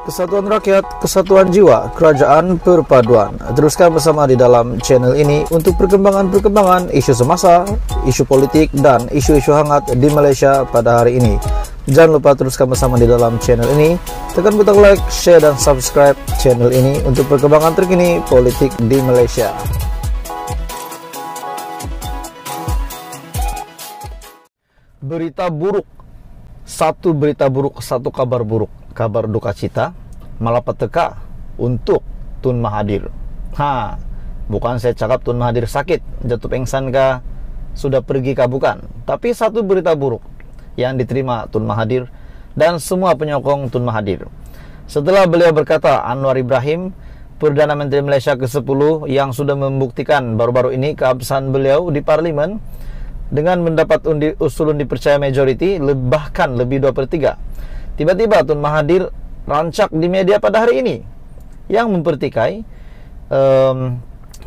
Kesatuan rakyat, kesatuan jiwa, kerajaan perpaduan. Teruskan bersama di dalam channel ini untuk perkembangan-perkembangan isu semasa, isu politik, dan isu-isu hangat di Malaysia pada hari ini. Jangan lupa teruskan bersama di dalam channel ini. Tekan butang like, share, dan subscribe channel ini untuk perkembangan terkini politik di Malaysia. Berita buruk. Satu berita buruk, satu kabar buruk. Kabar duka cita, malapetaka untuk Tun Mahathir. Bukan saya cakap Tun Mahathir sakit, jatuh pingsan kah, sudah pergi kah, bukan. Tapi satu berita buruk yang diterima Tun Mahathir dan semua penyokong Tun Mahathir. Setelah beliau berkata, Anwar Ibrahim, Perdana Menteri Malaysia ke-10 yang sudah membuktikan baru-baru ini keabsahan beliau di Parlimen dengan mendapat usul undi percaya majority, bahkan lebih 2/3. Tiba-tiba Tun Mahathir rancak di media pada hari ini yang mempertikai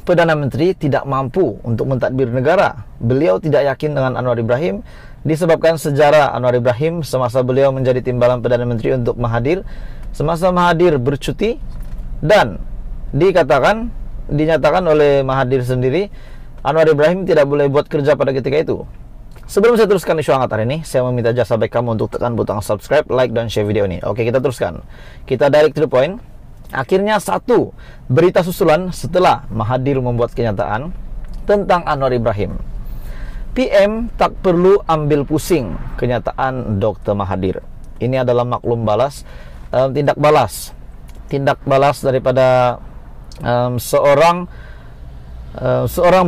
Perdana Menteri tidak mampu untuk mentadbir negara. Beliau tidak yakin dengan Anwar Ibrahim disebabkan sejarah Anwar Ibrahim semasa beliau menjadi timbalan Perdana Menteri untuk Mahathir, semasa Mahathir bercuti, dan dinyatakan oleh Mahathir sendiri Anwar Ibrahim tidak boleh buat kerja pada ketika itu. Sebelum saya teruskan isu hangat hari ini, saya meminta jasa baik kamu untuk tekan butang subscribe, like, dan share video ini. Oke, kita teruskan. Kita direct to the point. Akhirnya satu berita susulan setelah Mahathir membuat kenyataan tentang Anwar Ibrahim. PM tak perlu ambil pusing kenyataan Dr. Mahathir. Ini adalah maklum balas, tindak balas daripada seorang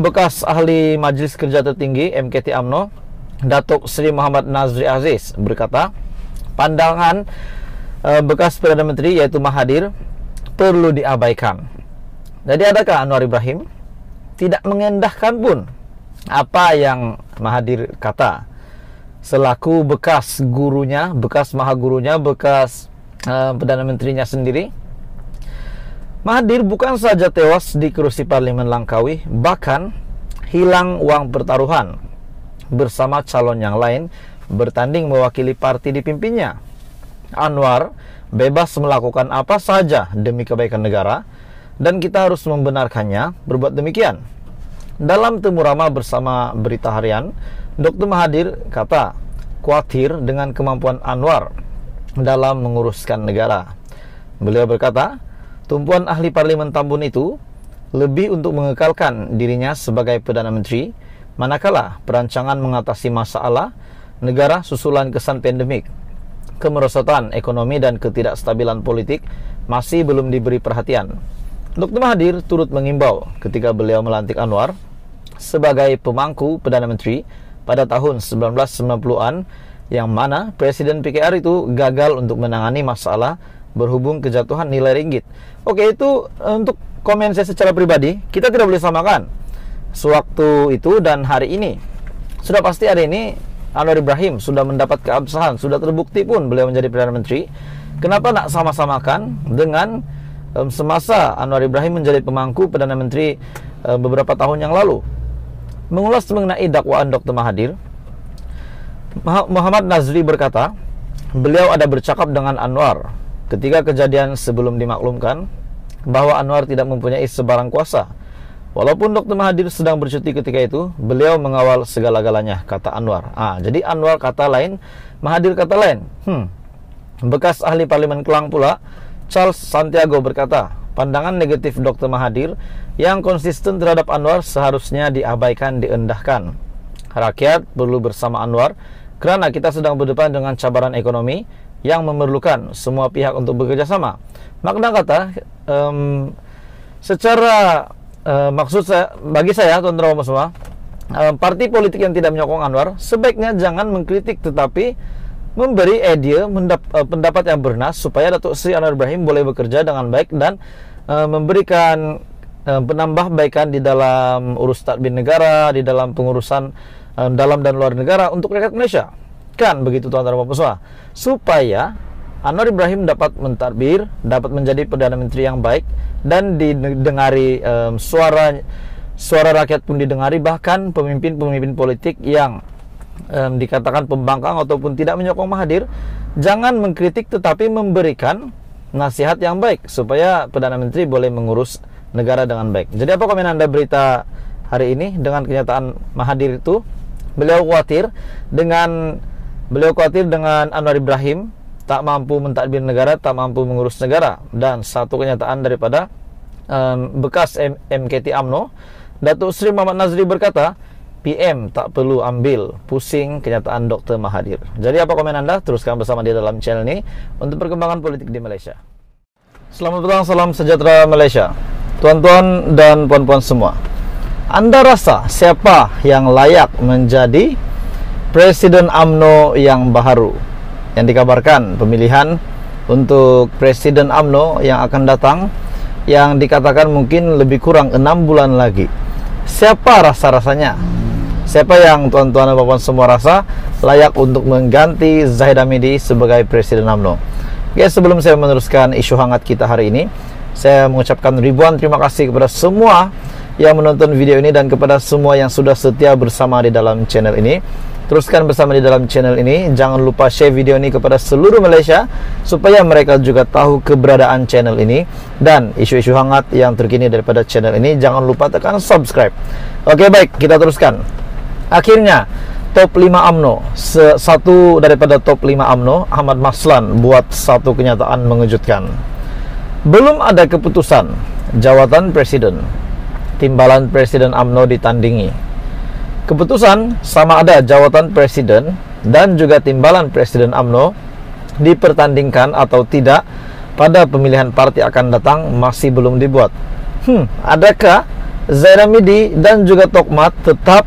bekas ahli Majlis Kerja Tertinggi MKT UMNO, Datuk Seri Muhammad Nazri Aziz, berkata pandangan bekas Perdana Menteri yaitu Mahathir perlu diabaikan. Jadi adakah Anwar Ibrahim tidak mengendahkan pun apa yang Mahathir kata selaku bekas gurunya, bekas mahagurunya, bekas Perdana Menterinya sendiri? Mahathir bukan saja tewas di kerusi Parlimen Langkawi, bahkan hilang uang pertaruhan bersama calon yang lain bertanding mewakili parti dipimpinnya. Anwar bebas melakukan apa saja demi kebaikan negara dan kita harus membenarkannya berbuat demikian. Dalam temu ramah bersama Berita Harian, Dr. Mahathir kata khawatir dengan kemampuan Anwar dalam menguruskan negara. Beliau berkata, tumpuan ahli Parlimen Tambun itu lebih untuk mengekalkan dirinya sebagai Perdana Menteri, manakala perancangan mengatasi masalah negara susulan kesan pandemik, kemerosotan ekonomi, dan ketidakstabilan politik masih belum diberi perhatian. Dr. Mahathir turut mengimbau ketika beliau melantik Anwar sebagai pemangku Perdana Menteri pada tahun 1990-an, yang mana Presiden PKR itu gagal untuk menangani masalah berhubung kejatuhan nilai ringgit. Oke, itu untuk komen saya secara pribadi. Kita tidak boleh samakan sewaktu itu dan hari ini. Sudah pasti hari ini Anwar Ibrahim sudah mendapat keabsahan, sudah terbukti pun beliau menjadi Perdana Menteri. Kenapa nak sama-samakan dengan semasa Anwar Ibrahim menjadi pemangku Perdana Menteri beberapa tahun yang lalu? Mengulas mengenai dakwaan Dr. Mahathir, Muhammad Nazri berkata, beliau ada bercakap dengan Anwar ketika kejadian sebelum dimaklumkan bahwa Anwar tidak mempunyai sebarang kuasa. Walaupun Dr. Mahathir sedang bercuti ketika itu, beliau mengawal segala-galanya, kata Anwar. Jadi Anwar kata lain, Mahathir kata lain. Bekas ahli Parlimen Kelang pula, Charles Santiago, berkata pandangan negatif Dr. Mahathir yang konsisten terhadap Anwar seharusnya diabaikan, diendahkan. Rakyat perlu bersama Anwar kerana kita sedang berdepan dengan cabaran ekonomi yang memerlukan semua pihak untuk bekerja sama. Makna kata maksud saya, bagi saya, tuan-tuan semua, parti politik yang tidak menyokong Anwar sebaiknya jangan mengkritik tetapi memberi idea, pendapat yang bernas supaya Datuk Seri Anwar Ibrahim boleh bekerja dengan baik dan memberikan penambahbaikan di dalam urus tadbir negara, di dalam pengurusan dalam dan luar negara untuk rakyat Malaysia. Kan begitu, tuan-tuan semua, supaya Anwar Ibrahim dapat mentadbir, dapat menjadi Perdana Menteri yang baik dan didengari, suara rakyat pun didengari, bahkan pemimpin-pemimpin politik yang dikatakan pembangkang ataupun tidak menyokong Mahathir, jangan mengkritik tetapi memberikan nasihat yang baik supaya Perdana Menteri boleh mengurus negara dengan baik. Jadi apa komen Anda berita hari ini dengan kenyataan Mahathir itu? Beliau khawatir dengan Anwar Ibrahim tak mampu mentadbir negara, tak mampu mengurus negara. Dan satu kenyataan daripada bekas MKT UMNO, Datuk Seri Muhammad Nazri berkata, PM tak perlu ambil pusing kenyataan Dr. Mahathir. Jadi apa komen Anda? Teruskan bersama dia dalam channel ini untuk perkembangan politik di Malaysia. Selamat petang, salam sejahtera Malaysia. Tuan-tuan dan puan-puan semua, Anda rasa siapa yang layak menjadi Presiden UMNO yang baru? Yang dikabarkan pemilihan untuk Presiden UMNO yang akan datang, yang dikatakan mungkin lebih kurang 6 bulan lagi. Siapa rasa-rasanya? Siapa yang tuan-tuan dan puan-puan semua rasa layak untuk mengganti Zahid Hamidi sebagai Presiden UMNO? Oke, sebelum saya meneruskan isu hangat kita hari ini, saya mengucapkan ribuan terima kasih kepada semua yang menonton video ini dan kepada semua yang sudah setia bersama di dalam channel ini. Teruskan bersama di dalam channel ini. Jangan lupa share video ini kepada seluruh Malaysia supaya mereka juga tahu keberadaan channel ini dan isu-isu hangat yang terkini daripada channel ini. Jangan lupa tekan subscribe. Oke, baik, kita teruskan. Akhirnya top 5 UMNO, satu daripada top 5 UMNO, Ahmad Maslan, buat satu kenyataan mengejutkan. Belum ada keputusan jawatan presiden. Timbalan Presiden UMNO ditandingi. Keputusan sama ada jawatan presiden dan juga timbalan Presiden UMNO dipertandingkan atau tidak pada pemilihan parti akan datang masih belum dibuat. Adakah Zahid Hamidi dan juga Tokmat tetap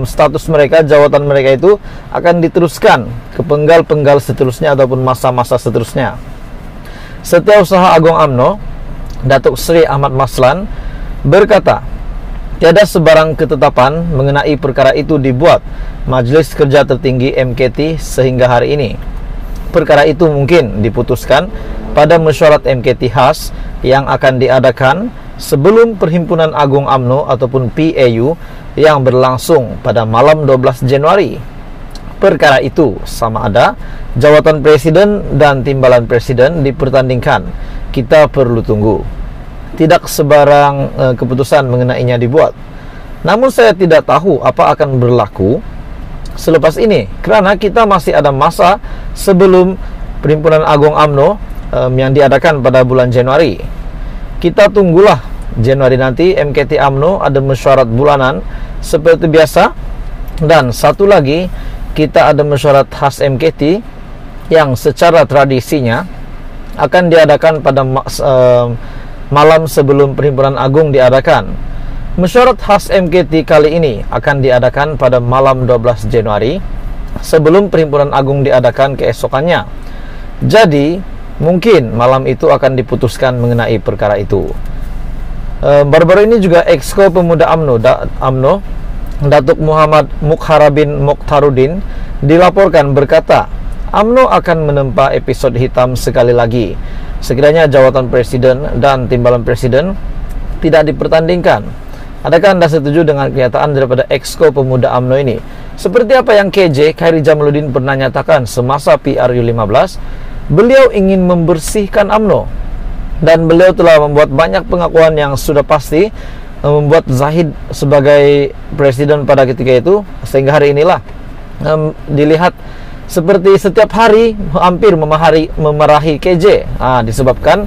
status mereka, jawatan mereka itu akan diteruskan ke penggal-penggal seterusnya ataupun masa-masa seterusnya? Setiausaha Agung UMNO, Datuk Seri Ahmad Maslan berkata, tiada sebarang ketetapan mengenai perkara itu dibuat Majlis Kerja Tertinggi MKT sehingga hari ini. Perkara itu mungkin diputuskan pada mesyuarat MKT khas yang akan diadakan sebelum Perhimpunan Agung UMNO ataupun PAU yang berlangsung pada malam 12 Januari. Perkara itu sama ada jawatan presiden dan timbalan presiden dipertandingkan. Kita perlu tunggu. Tidak sebarang keputusan mengenainya dibuat. Namun saya tidak tahu apa akan berlaku selepas ini, kerana kita masih ada masa sebelum Perhimpunan Agung UMNO yang diadakan pada bulan Januari. Kita tunggulah Januari nanti. MKT UMNO ada mesyuarat bulanan seperti biasa. Dan satu lagi, kita ada mesyuarat khas MKT yang secara tradisinya akan diadakan pada malam sebelum Perhimpunan Agung diadakan. Mesyuarat khas MKT kali ini akan diadakan pada malam 12 Januari sebelum Perhimpunan Agung diadakan keesokannya. Jadi mungkin malam itu akan diputuskan mengenai perkara itu. Baru-baru ini juga Exco Pemuda UMNO Datuk Muhammad Mukharabin Mokhtaruddin dilaporkan berkata, UMNO akan menempa episod hitam sekali lagi sekiranya jawatan presiden dan timbalan presiden tidak dipertandingkan. Adakah Anda setuju dengan kenyataan daripada Exco Pemuda UMNO ini? Seperti apa yang KJ Khairi Jamaluddin pernah nyatakan semasa PRU 15, beliau ingin membersihkan UMNO dan beliau telah membuat banyak pengakuan yang sudah pasti membuat Zahid sebagai presiden pada ketika itu, sehingga hari inilah dilihat seperti setiap hari hampir memarahi KJ. Disebabkan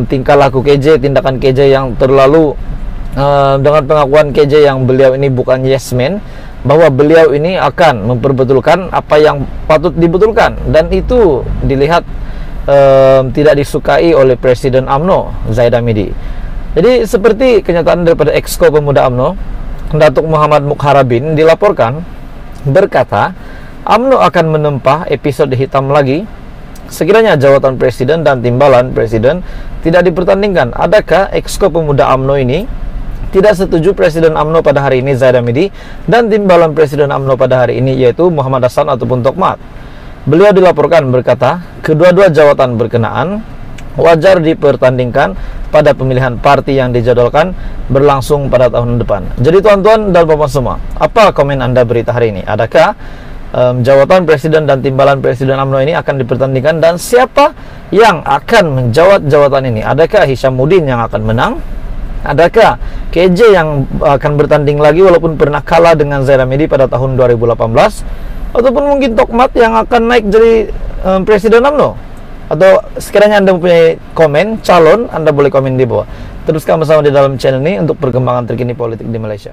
tingkah laku KJ, tindakan KJ yang terlalu dengan pengakuan KJ yang beliau ini bukan yes man, bahwa beliau ini akan memperbetulkan apa yang patut dibetulkan, dan itu dilihat tidak disukai oleh Presiden UMNO Zahid Hamidi. Jadi seperti kenyataan daripada Exco Pemuda UMNO, Datuk Muhammad Mukharabin dilaporkan berkata, UMNO akan menempa episode hitam lagi sekiranya jawatan presiden dan timbalan presiden tidak dipertandingkan. Adakah Exco Pemuda UMNO ini tidak setuju Presiden UMNO pada hari ini Zahid Hamidi dan timbalan Presiden UMNO pada hari ini yaitu Muhammad Hassan ataupun Tokmat? Beliau dilaporkan berkata, kedua-dua jawatan berkenaan wajar dipertandingkan pada pemilihan parti yang dijadwalkan berlangsung pada tahun depan. Jadi tuan-tuan dan puan-puan semua, apa komen Anda berita hari ini? Adakah jawatan presiden dan timbalan presiden UMNO ini akan dipertandingkan, dan siapa yang akan menjawat jawatan ini? Adakah Hishamuddin yang akan menang? Adakah KJ yang akan bertanding lagi walaupun pernah kalah dengan Zaira Medi pada tahun 2018? Ataupun mungkin Tokmat yang akan naik jadi presiden UMNO? Atau sekiranya Anda mempunyai calon, Anda boleh komen di bawah. Teruskan bersama di dalam channel ini untuk perkembangan terkini politik di Malaysia.